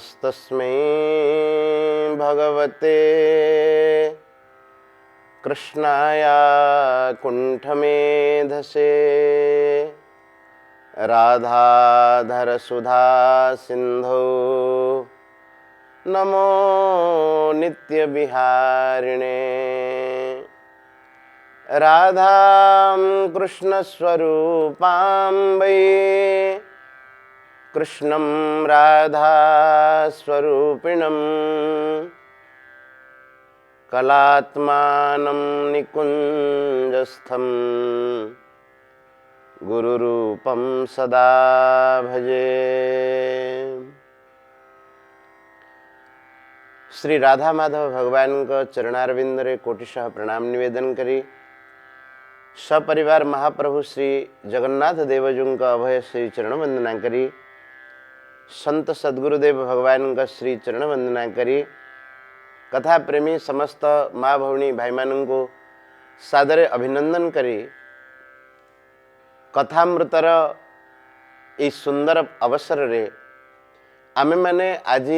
नमस्तस्मै भगवते कृष्णाय कुण्ठमेधसे राधाधर सुधा सिंधौ नमो नित्यविहारिणे राधां कृष्णस्वरूपां वै कृष्णं राधा स्वरूपिणं कलात्मानं निकुञ्जस्थं गुरुरूपं सदा भजे। श्री राधा माधव भगवान का चरणारविंद रे कोटिशः प्रणाम निवेदन करी सपरिवार महाप्रभु श्री जगन्नाथ देवजू का अभय श्री चरण वंदना करी संत सद्गुरुदेव भगवान का श्री चरण वंदना करी कथा प्रेमी समस्त माँ भौणी भाई मान को सादरे अभिनंदन करी कथामृतर ई सुंदर अवसर रे आमे माने आज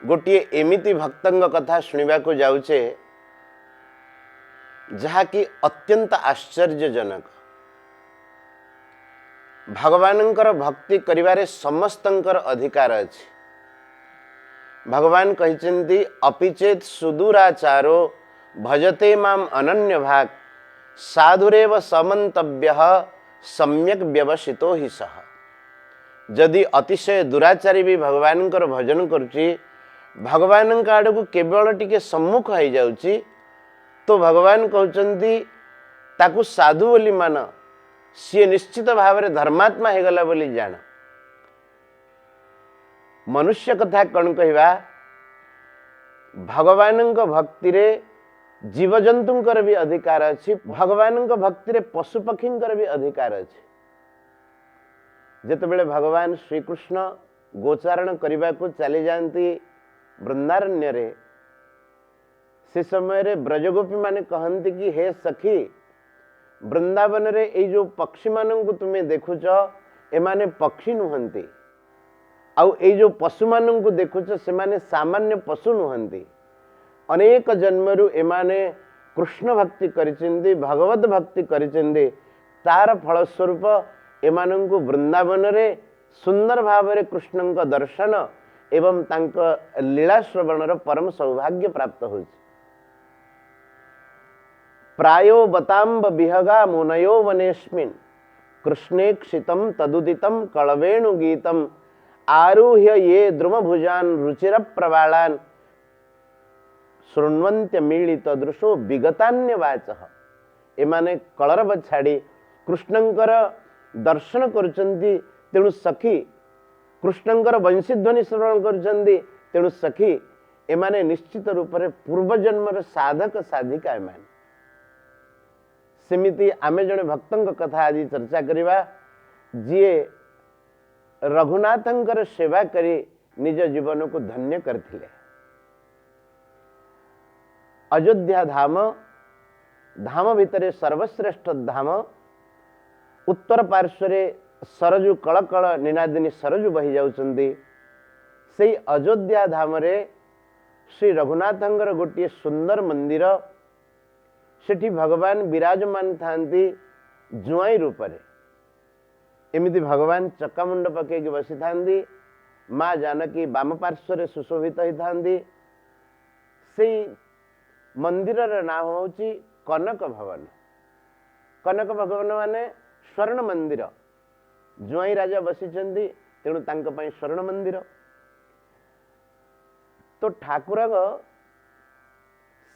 गोटे एमिति भक्तंग कथा शुणा को जाऊचे जहाँकि अत्यंत आश्चर्यजनक। भगवानंकर भक्ति करिवारे समस्तंकर अधिकार अछि। भगवान कहिचंती अपिचेत सुदूराचारो भजते माम अनन्य भाग साधुरेव समन्तव्यः सम्यक व्यवसितो हि सह। जदि अतिशय दुराचारी भी भगवानंकर भजन करुची भगवान आड़ को केवल टिके सम्मुख हो जाउची तो भगवान कहते ताकू साधु बोली मान सी निश्चित भाव में धर्मात्मा हो गला बोली जान। मनुष्य कथा कौन कहवा भगवान भक्ति रे जीवजंतुंकर भी अधिकार अच्छी भगवान भक्ति रे पशु पक्षींकर भी अधिकार अच्छी। जेतेबेले भगवान श्रीकृष्ण गोचारण करने को चली जाती वृंदारण्य रे से समय रे ब्रजगोपी माने कहती कि हे सखी वृंदावन रे ए जो पक्षी मानन को तुम्हें देखुच एमाने पक्षी नुहंती आउ ए जो पशु मानन को देखुच से माने सामान्य पशु नुहंती। अनेक जन्मरु एमाने कृष्ण भक्ति करिसेंदी भगवत भक्ति करिसेंदी तार फलस्वरूप एमानन को वृंदावन रे सुंदर भाव रे कृष्णन का दर्शन एवं तांक लीला श्रवणर परम सौभाग्य प्राप्त होइछ। प्रायो बताम्ब विहगा मुनयो वनेस्मिन् कृष्णेक्षितं तदुदितं कलवेणु गीतम आरुह्य ये द्रुमभुजान रुचिर प्रवालान शृण्वन्त्य मीलित दृशो विगतान्य वाचः। एमाने कलरब छाड़ी कृष्णंकर दर्शन करुचंती तेणु सखी कृष्णंकर वंशीध्वनि श्रवण करुचंती तेणु सखी एमाने निश्चित रूप से पूर्वजन्मर साधक साधिका एमाने। सेमिति आमे जने भक्तंक कथा आज चर्चा करिबा जिए रघुनाथंकर सेवा करी निज जीवन को धन्य करथिले। अयोध्या धाम धाम भितरे सर्वश्रेष्ठ धाम उत्तर पार्श्वरे सरजु कलकल निनादिनी सरजु बही जाउचंदी से अयोध्या धाम रे श्री रघुनाथंकर गोटे सुंदर मंदिर सेठी भगवान विराजमान थांती जुआई रूप रे। एमिति भगवान चक्कामुंड पके बसी थांती माँ जानकी बाम पार्श्व सुशोभित होती। से मंदिर नाम होची कनक भवन। कनक भवन माने स्वर्ण मंदिर जुआई राजा बसीचंदी तेणु तांक पई स्वर्ण मंदिर। तो ठाकुर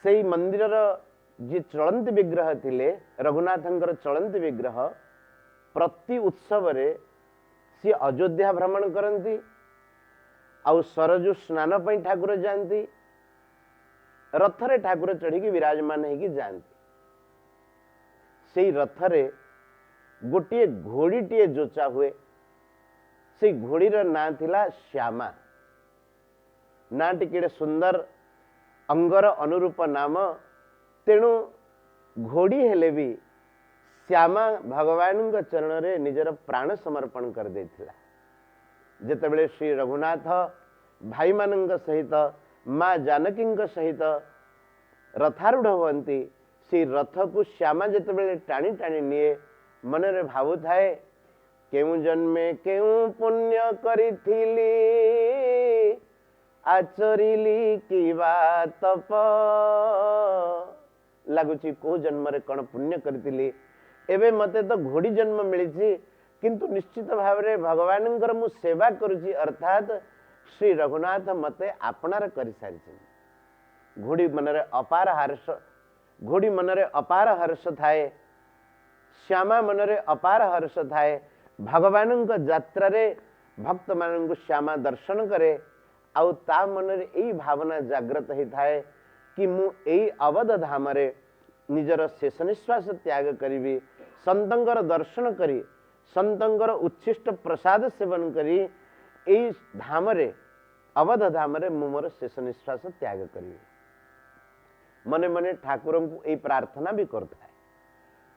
से मंदिर जी चलंत विग्रह थिले रघुनाथंकर चलंत विग्रह प्रति उत्सव रे सी अयोध्या भ्रमण करती आउ सरजु स्नान पई ठाकुर जानती रथरे ठाकुर चढ़ी विराजमान होगी जानती। से रथरे गोटे घोड़ीटे जोचा हुए से घोड़ीर ना थिला श्यामा। ना टिके सुंदर अंगर अनुरूप नाम तेणु घोड़ी हेले भी श्यामा भगवान चरण रे निजर प्राण समर्पण कर देथिला। जेतेबेले श्री रघुनाथ भाई मानंग सहित माँ जानकी सहित रथारूढ़ हुअन्ति से रथ को श्यामा जेतेबेले टाणी टाणी निए मनरे भावु थाए केउ जन्मे केउ पुण्य करिथिली आचरिली कि तप लगुची को जन्म रे कौन पुण्य करथिली एबे मते तो घोड़ी जन्म मिली किंतु निश्चित भाव में भगवान मु सेवा करुची अर्थात श्री रघुनाथ मते आपणार करि सारी घोड़ी मनरे अपार हर्ष घोड़ी मनरे अपार हर्ष थाए श्यामा मनरे अपार हर्ष थाए भगवान यात्रा रे भक्त मान श्यामा दर्शन करे आउ ता मनरे एई भावना जागृत ही थाए कि मु एई अवध धाम रे निजर शेष निश्वास त्याग करी संतंकर दर्शन करी संतंकर उच्छिष्ट प्रसाद सेवन करी एई धाम रे अवध धाम रे मु मोर शेष निश्वास त्याग करी मने मने ठाकुर को एई प्रार्थना भी करता है।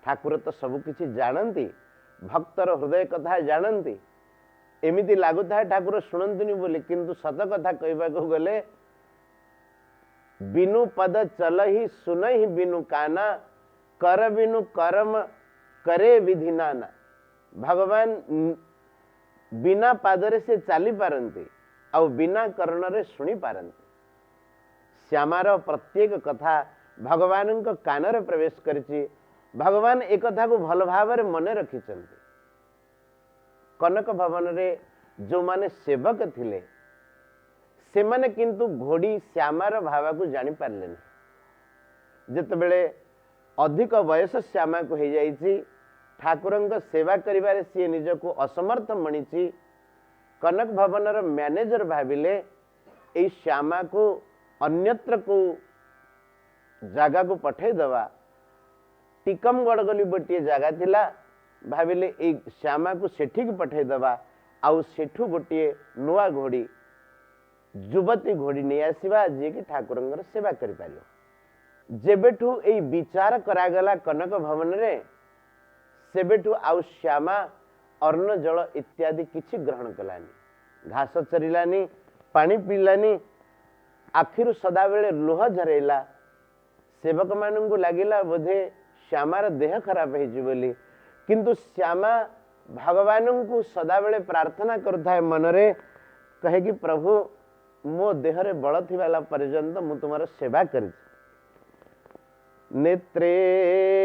ठाकुर तो सब किछि जानती भक्तर हृदय कथा जानती एमिति लागुता है ठाकुर शुणंतुनी बोली किंतु सत कथा कहबा को गले बिनु पद चल ही सुन ही बिनु काना कर बिनु कर्म करे विधि नाना भगवान बिना पादरे से चली पारंती और बिना कर्ण रे सुनी पारंती श्यामार प्रत्येक कथा भगवान को कान रे प्रवेश करिछि भगवान एक कथा को भल भाव रे मने रखिछन्ति कनक भवन रे जो माने सेवक थिले से माने किंतु घोड़ी श्यामार भाव को जानी पारले जेतेबेले अधिक वयस श्यामा को हो जाइछि ठाकुरंग सेवा करिबारे सी निज को असमर्थ मणिछि कनक भवन रो मैनेजर भाविले ए श्यामा को अन्यत्र को जगह को पठे दवा टिकमगढ़ गली गोटे जगह थिला भाविले ए श्यामा को सेठी पठे दवा आउ सेठू गोटे नुआ घोड़ी युवती घोड़ी नहीं आसवा जी कि ठाकुरंगर सेवा करि पारियो जेबेठू ए विचार करागला कनक भवन रे सेबेठू आउ श्यामा अन्न जल इत्यादि किछि ग्रहण कलानी घास चरिलानी पानी पीलानी आखिर सदा बेले लुह झरेला सेवक मानू लगिला बोधे श्यामार देह खराब होली किंतु श्यामा भगवान को सदा बेले प्रार्थना करुଥାଏ मनरे कहे कि प्रभु मो देहरे बल थिबाला पर्यंत मु तुमार सेवा करी नेत्रे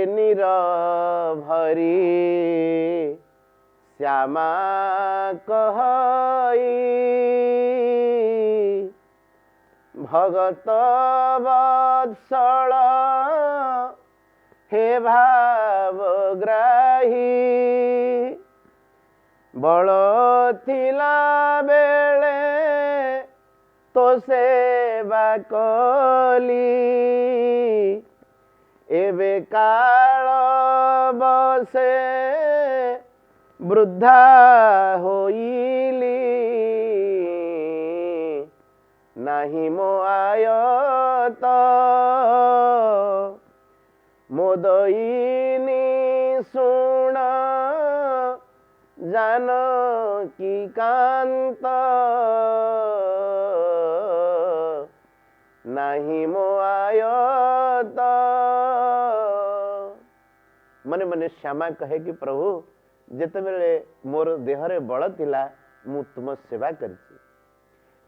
निरभरी श्यामा कहई भगत वत्सल हे भावग्राही बल थिला बेले तो सेवा कली एबे काल बसे वृद्धा होइली नाही मो आयत मोदयिनी सुण जानकी कांत नाही मो आयत मने मने श्यामा कहे कि प्रभु जेते बेले मोर देहरे बल थिला मु तुम सेवा करछि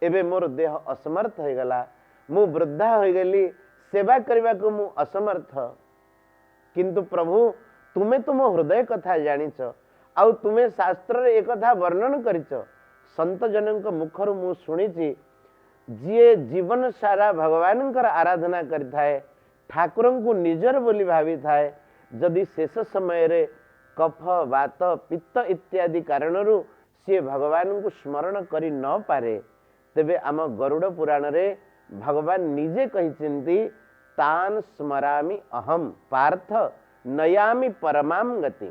एबे मोर देह असमर्थ हो गला मु वृद्धा हो गली सेवा करबा को मु असमर्थ किंतु प्रभु तुमे तुम हृदय कथा जानिछ आउ तुमे शास्त्र रे एक कथा वर्णन करिछ संत जनक मुखर मु सुनिछि जिए जीवन सारा भगवान आराधना करिथाए ठाकुर को निजर बोली भावी थाए जदि शेष समय रे कफ वात पित्त इत्यादि कारणरू सी भगवान को स्मरण करि न पारे तेबे आम गरुड़ पुराण रे भगवान निजे कहिसेंती तान स्मरामि अहम पार्थ नयामि परमाम गति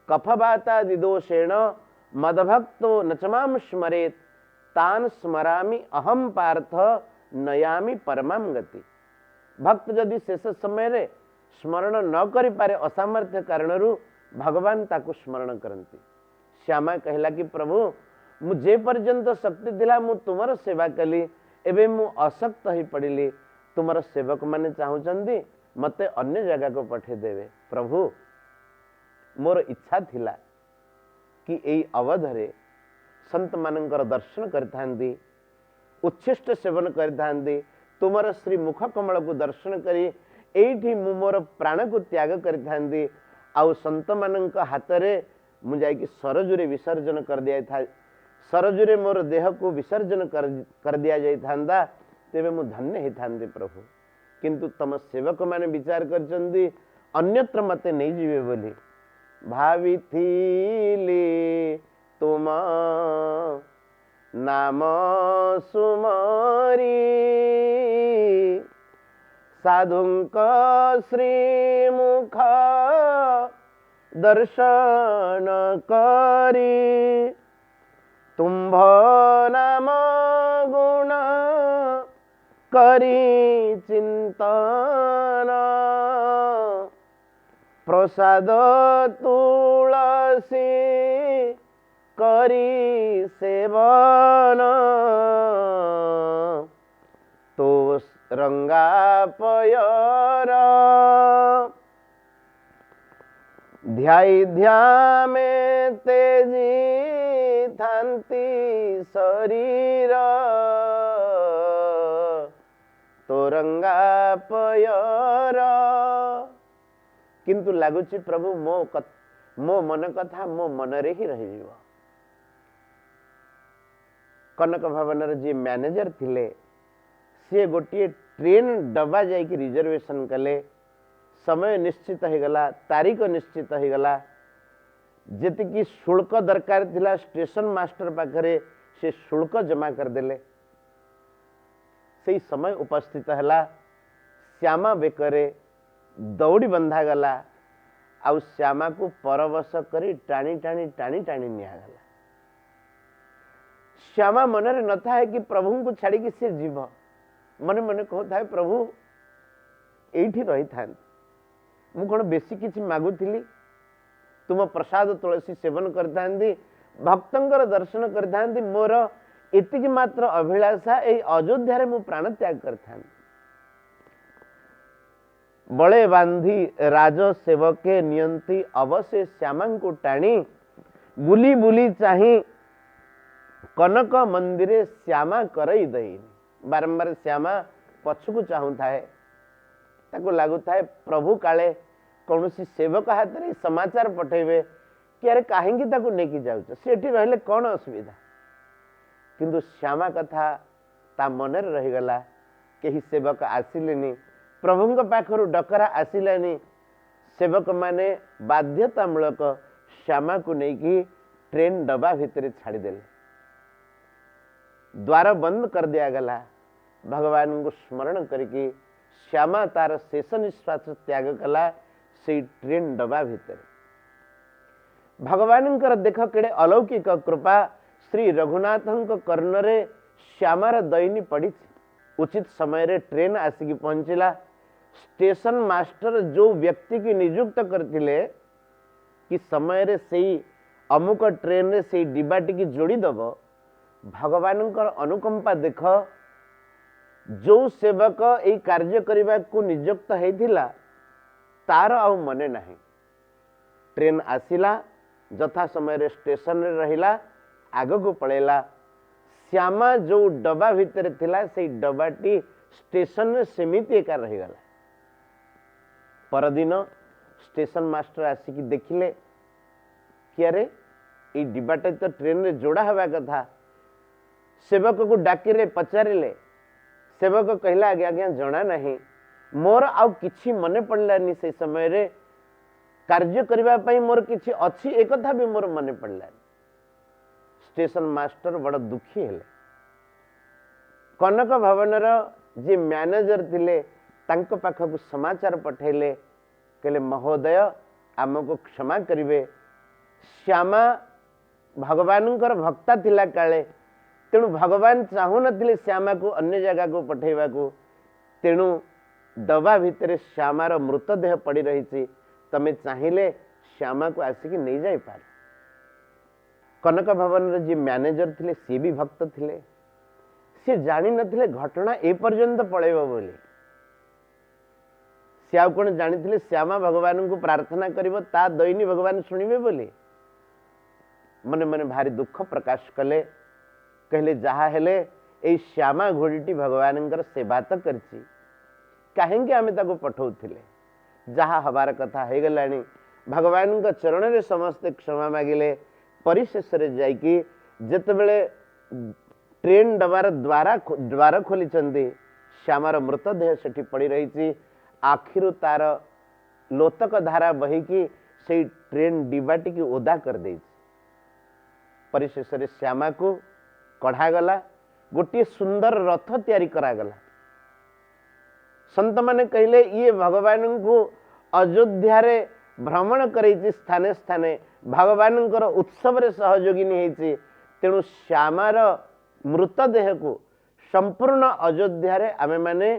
कफवाता दिदोषेण मदभक्तो नचमाम स्मरेत तान स्मरामि अहम पार्थ नयामि परमाम गति भक्त जदि शेष समय रे स्मरण न करि पारे असामर्थ्य कारणरू भगवान ताको स्मरण करती श्यामा कहला कि प्रभु मुझे पर्यंत शक्ति थिला मु तुमर सेवा कली एबे मु अशक्त हो पड़िली तुमर सेवक माने चाहूचंदी मते अन्य जगह को पठे देवे। प्रभु मोर इच्छा थिला कि एई अवधरे संत मानकर दर्शन करथांदी उच्छिष्ट सेवन करथांदी तुमर श्री मुख कमल को दर्शन करी एठी मु मोर प्राण को त्याग करथांदी आउ संत मानक हाथ रे मु जाई कि सरजुरे विसर्जन कर दिया था सरजुरे मोर देह को विसर्जन कर दिया जाई थांदा तेबे मु धन्य ही थांदे प्रभु। किंतु तम सेवक माने विचार करचंदी अन्यत्र मते नहीं जीवे बोली भावी थीली तुम नाम सुमरी साधुंक श्रीमुख दर्शन करी तुम्भ नाम गुण करी चिंतन प्रसाद तुलसी करी सेवन तो रंगा पयर ध्याई ध्या में तेजी थांती शरीर तो रंगा पयर किंतु लगुच प्रभु मो मन कथा मो मन रे ही रही जीव। कनक भवन जी मैनेजर थिले सी गोटे ट्रेन डब्बा जाइए रिजर्वेशन कले समय निश्चित हो गला तारीख निश्चित हो गला जी शुल्क दरकार थिला स्टेशन मास्टर पाखरे से शुल्क जमा करदेले से समय उपस्थित है श्यामा बेकरे दौड़ी बंधा गला आउ श्यामा को परवश करी टाणी टाणी टाणी टाणी निगला। श्यामा मनरे न था कि प्रभु को छाड़ी कि सी जीव मन मन कहता है प्रभु एठी रही था मु कौन बेसी किसी मागुली तुम प्रसाद तुलसी सेवन करता भक्तंकर दर्शन करता मोर एतिकी मात्र अभिलाषा यही अयोध्या मु प्राण त्याग करता बड़े बांधी राज सेवके नियंती अवश्य श्यामा को टाणी बुली बुली चाही कनक मंदिरे श्यामा करई दई बारंबार श्यामा पछकू चाहू थाए ताको लागू थाए प्रभु काले कौन सी सेवक हाथ में समाचार पठेबे कि अरे कहीं नहीं जाऊच सेठी रहले कौन असुविधा किंतु श्यामा कथा ता मन रहीगला कहीं सेवक आसिलेनी प्रभु पाखर डकरा आसिलानी सेवक माने बाध्यतामूलक श्यामा को लेकिन ट्रेन डब्बा भितर छाड़देले द्वार बंद कर दिया गला भगवान को स्मरण करके श्यामा तार शेष निश्वास त्याग कला से ट्रेन डब्बा भितर भगवान देख केड़े अलौकिक कृपा श्री रघुनाथ कर्णरे श्यामार दैनी पड़ी उचित समय रे ट्रेन आसिक पहुंचला स्टेशन मास्टर जो व्यक्ति की नियुक्त करथिले कि समय रे सेई अमुक ट्रेन रे सेई डिब्बाटी की जोड़ी दब भगवान अनुकंपा देख जो सेवक यही कार्य करने को नियुक्त होता तार आ मने नहीं ट्रेन आसिला यथा समय रे स्टेशन रे रहिला आग को पड़ेला श्यामा जो डब्बा भितर थिला से डब्बाटी स्टेशन रे सेमिति एका रहीगला परदिन स्टेशन मास्टर आसिक देखिले कि अरे ये डिब्बाटा तो ट्रेन रे जोड़ा हवा कथा सेवक को डाकिले पचारे सेवक कहला आगे आज्ञा जना नहीं मोर आउ किछि मने पड़लानी से समय रे कार्य करबा पई मोर किछि अछि एक कथा भी मोर मने पड़लानी स्टेशन मास्टर बड़ दुखी हेले कनक भवन जे मैनेजर थिले तांको पाखक समाचार पठेले कहले महोदय आमको क्षमा करिवे श्यामा भगवान भक्ता थिला काले तेणु भगवान चाहू नथिले श्यामा को अन्य जगह को पठेबा को तेणु डब्बा भितर श्यामार मृतदेह पड़ी रही तमे चाहिए श्यामा को आसिक नहीं जाई पार कनक भवन जी मैनेजर थे सी भी भक्त थे सी जानी नथिले घटना ए पर्यंत पळेबो बोली सी आउ कौन जानी श्यामा भगवान को प्रार्थना करिवो ता दैनी भगवान शुणिबे बोली मन मन भारी दुख प्रकाश कले कहले जहा हेले ए श्यामा घोड़ीटी भगवान सेवा तो करची कहीं आम ताको पठाउथिले जहा हबार कथा हो गलानी भगवान चरण रे समस्ते क्षमा मागिले परिशेष रे जाइकी जेतेबेले ट्रेन डबार द्वार खोली श्यामार मृतदेह सेठी पड़ी रही आखिरु तार लोतक धारा बहीकी से ट्रेन डिबाटी की ओदा कर दे परिशेष रे श्यामा को कढ़ागला गोटे सुंदर रथ तैयारी करागला संत माने कहले ये भगवान को अयोध्या रे भ्रमण करेछि स्थाने स्थाने भगवान उत्सव रे सहयोगिनी होती तेणु श्यामार मृतदेह को संपूर्ण अयोध्या रे आमे माने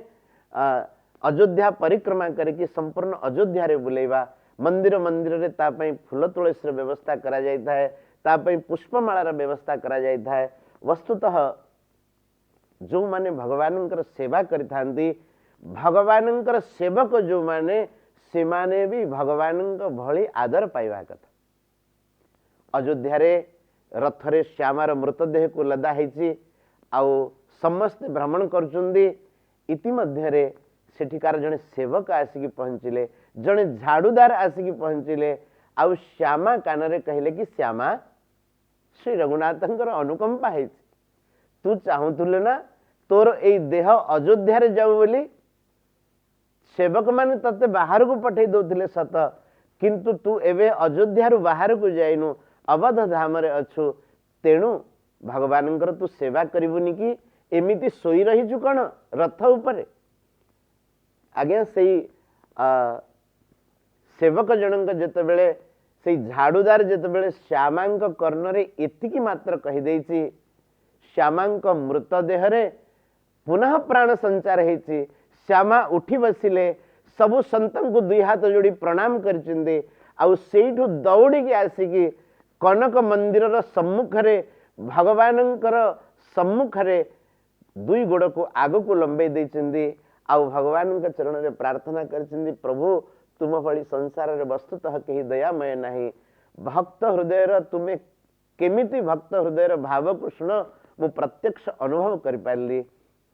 अयोध्या परिक्रमा करके संपूर्ण अयोध्या रे बुलेवा मंदिर मंदिर रे तापई फूल तुलसी व्यवस्था करा जाय थाए तापई पुष्पमालार व्यवस्था करा जाय थाए वस्तुतः जो माने भगवान सेवा करिथांती भगवान सेवक जो माने से माने भी भगवान भली आदर पाइबा कथा अयोध्या रे रथरे श्यामार मृतदेह को लदा होती आउ समस्ते भ्रमण करुचंदी इतिमध्य रे सेठिकार जड़े सेवक आसिक पहुँचले जड़े झाड़ूदार आसिक पहुँचले आउ श्यामा कान कहले कि श्यामा श्री रघुनाथ अनुकंपा है तू चाहूलु ना तोर ए देह अयोध्या रे जाऊ बोली सेवक माने तते बाहर को पठे दौले सत किंतु तू एवे अयोध्या बाहर को जाइनु अवध धाम रे अच्छु तेणु भगवान तू सेवा करिबुनी कि एमिति सोई रहीचु कौन रथ उपरे आज्ञा से सेवक जनक जेतेबेले से झाड़ूदार जेतेबेले श्यामांक कर्ण रे एतिकी मात्र कहि देछि श्यामांक मृतदेह रे पुनः प्राण संचार होती श्यामा उठी बसिले सबु संतन को दुई हाथ जोड़ी प्रणाम करचिंदे आउ सेठु दौड़ी के आसिकी कनक मंदिर सम्मुख रे भगवानंकर सम्मुख रे दुई गोड़ को आग को लंबे देचिंदे आउ भगवान के चरण रे प्रार्थना करचिंदे प्रभु तुम भली संसार रे वस्तुतः कहीं दयामय नहीं भक्त हृदय तुमे केमिति भक्त हृदय भाव को शुण मु प्रत्यक्ष अनुभव कर पारली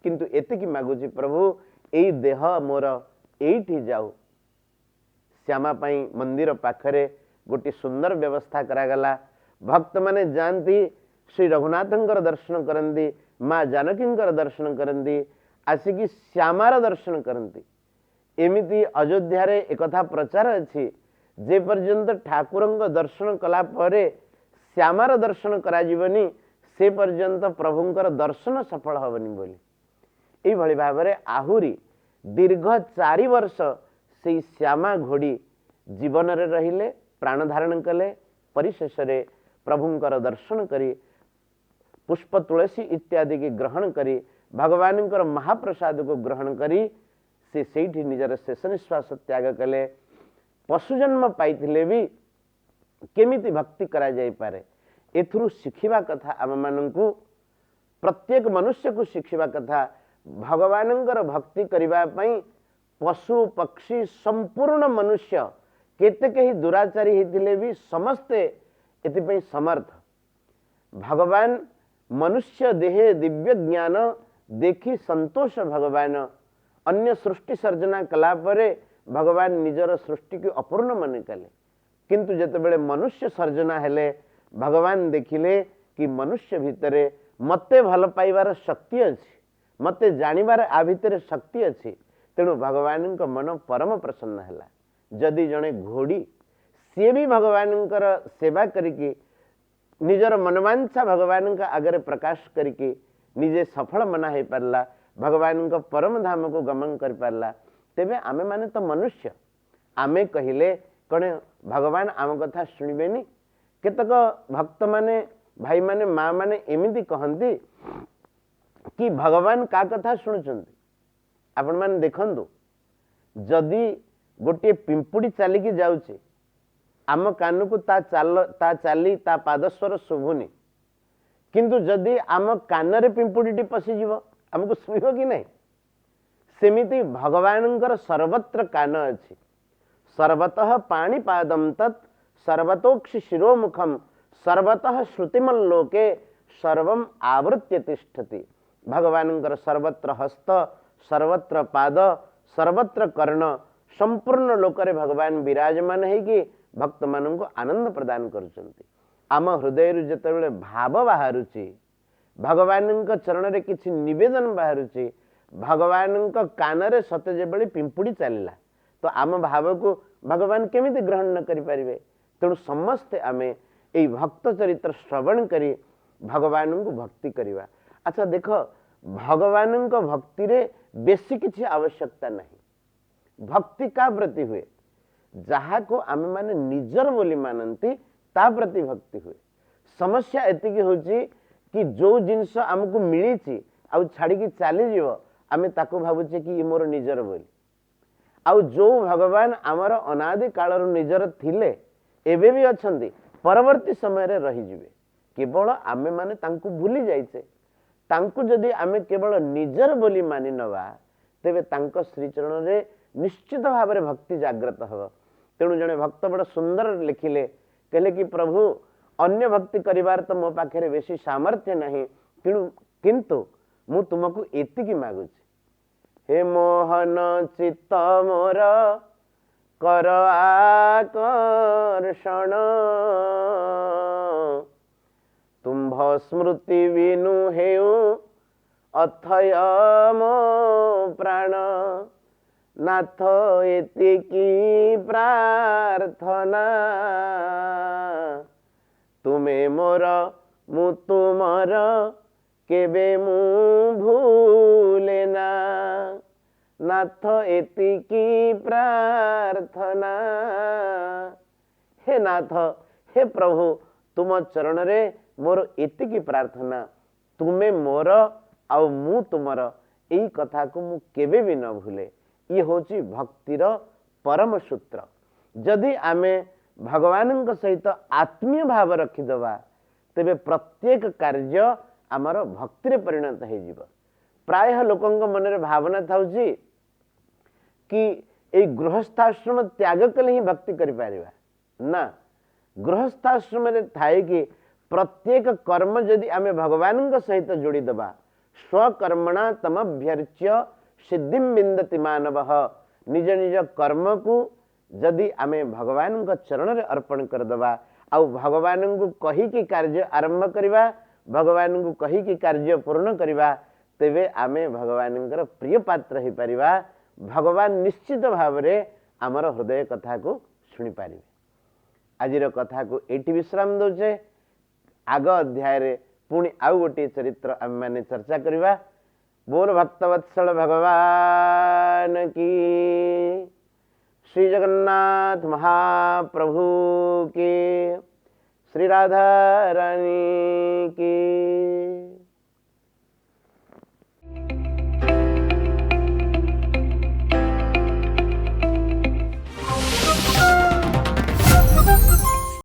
किंतु एतिकी मागुची प्रभु एई देह मोर एठी जाऊ श्यामा पाई मंदिर पाखरे गोटे सुंदर व्यवस्था करागला भक्त माने जानती श्री रघुनाथंकर दर्शन करंदी माँ जानकींकर दर्शन करंदी आसिकी श्यामार दर्शन करंती एमिति अयोध्या रे एकथा प्रचार अछि जे पर्यंत ठाकुरंक दर्शन कला परे श्यामार दर्शन करा जीवनी से पर्यंत प्रभुंकर दर्शन सफल हबनी बोली एई भली भाबरे आहुरी दीर्घ 4 वर्ष से श्यामा घोड़ी जीवन रे रहिले प्राण धारण कले परिशेष रे प्रभुंकर दर्शन करी पुष्प तुलसी इत्यादि की ग्रहण करी भगवान महाप्रसाद को ग्रहण करी से सेठी निजर शेष निश्वास त्याग कले पशुजन्म पाइथिले भी केमिति भक्ति करा जाई पारे एथुरु शिखिबा कथा आम माननकु प्रत्येक मनुष्य को शिखिबा कथा भगवानंकर भक्ति करिबा पई पशु पक्षी संपूर्ण मनुष्य केते कही दुराचारी हेतिले भी समस्ते एतिपई समर्थ भगवान मनुष्य देहे दिव्य ज्ञान देखी संतोष भगवान अन्य सृष्टि सर्जना कला परे भगवान निजर सृष्टि की अपूर्ण मन कले किंतु जेतेबेले मनुष्य सर्जना हेले भगवान देखिले कि मनुष्य भितरे मते भल पाइबार शक्ति अछि मते जानिबार आ भितरे शक्ति अछि तेणु भगवान का मन परम प्रसन्न हैला जदि जड़े घोड़ी सी भी भगवान सेवा करिकी निजर मनवांछा भगवान का आगे प्रकाश करिकी निजे सफल मना हो पारला भगवान का परम धाम को गमन कर पारला तेबे आमे माने तो मनुष्य आमे कहिले कणे भगवान आम कथा शुणिबेनी केतक भक्त माने भाई माने माँ माने एमिति कहंती कि भगवान का कथा शुणुचंती आपण माने देखंतु जदि गोटे पिंपुड़ी चलिकी जाउचे आम कान को ता चाली ता पादस्वर शुभुनी किंतु जदि आम कान पिंपुड़ी पशिज आमको शुभ कि नहीं सेमिति भगवान सर्वत्र कान अच्छी सर्वतः पाणीपादम तत् सर्वतोक्षि शिरोमुखम सर्वतः श्रुतिमल्लोके सर्वम आवृत्य तिष्ठति भगवान सर्वत्र हस्त सर्वत्र पाद सर्वत्र कर्ण संपूर्ण लोकरे भगवान विराजमान है कि भक्त मान को आनंद प्रदान करुचंती आम हृदय जिते भाव बाहरुची भगवान चरण रे किछि निवेदन बाहरुची भगवान कान सते जे पिंपुड़ी चलला तो आम भाव को भगवान केमिति ग्रहण न करि परिबे तेणु समस्ते आमे एई भक्त चरित्र श्रवण करी भगवान को भक्ति करिवा। अच्छा देख भगवान को भक्ति रे बेसी किछि आवश्यकता नहीं भक्ति का प्रति हुए जहा को आमे माने निजर बोली मानंती ता प्रति भक्ति हुए समस्या एतिकी होची कि जो जिनस हमको मिली आउ छाड़ी की चली जीव आमे ताको भाबुचे कि मोर निजर बोली आउ जो भगवान आमर अनादि कालर निजर थिले एबे भी अछंती परवर्ती समय रे रही जिवे केवल आमे माने तांको भूली जाइछे तांको जदि आमे केवल निजर बोली मानि नवा तेबे तांको श्री चरण रे निश्चित भाव रे भक्ति जागृत हबो तेणु जने भक्त बड़ सुंदर लिखिले कहले कि प्रभु अन्य भक्ति करिवार तो मो पाखे बेसी सामर्थ्य नहीं किंतु मु तुमको एतिकी मागुची हे मोहन चित्त मोर कर आकर्षण तुम्भ स्मृति विनु हेउ अथय मो प्राण नाथ एतिकी प्रार्थना तुमे मोर मु तुमर केबे मु भूलेना नाथ एतिकी प्रार्थना हे नाथ हे प्रभु तुम चरण रे मोर एतिकी प्रार्थना तुमे मोर आउ मु तुमर एई कथा को मु केबे भी न भूले ये होची भक्तिर परम सूत्र जदि आमे भगवान सहित आत्मीय भाव रखिदवा तेबे प्रत्येक कार्य आमर भक्ति परिणत हो प्राय लोकंक मन रे भावना थाउची कि ए गृहस्थाश्रम त्याग कले ही भक्ति करि पारिबा ना गृहस्थाश्रम रे थाए कि प्रत्येक कर्म जदि आमे भगवान सहित जोड़ी दबा स्वकर्मणा तमभ्यर्च्य सिद्धिं विन्दति मानवः निज निज कर्म को जदि आमे भगवान चरण रे अर्पण कर दबा आउ भगवान को कही कि कार्य आरंभ करिबा भगवान को कही कि कार्य पूर्ण करिबा तेबे आमे भगवान प्रिय पात्र हो पारिबा भगवान निश्चित भाव रे आमर हृदय कथा को शुणी पारिबे आजिर कथा को एटी विश्राम दौचे आग अध्याय रे पुणी आउ गोटे चरित्र आम माने चर्चा करिबा बोल भक्तवत्सल भगवान की श्री जगन्नाथ महाप्रभु की श्री राधा रानी की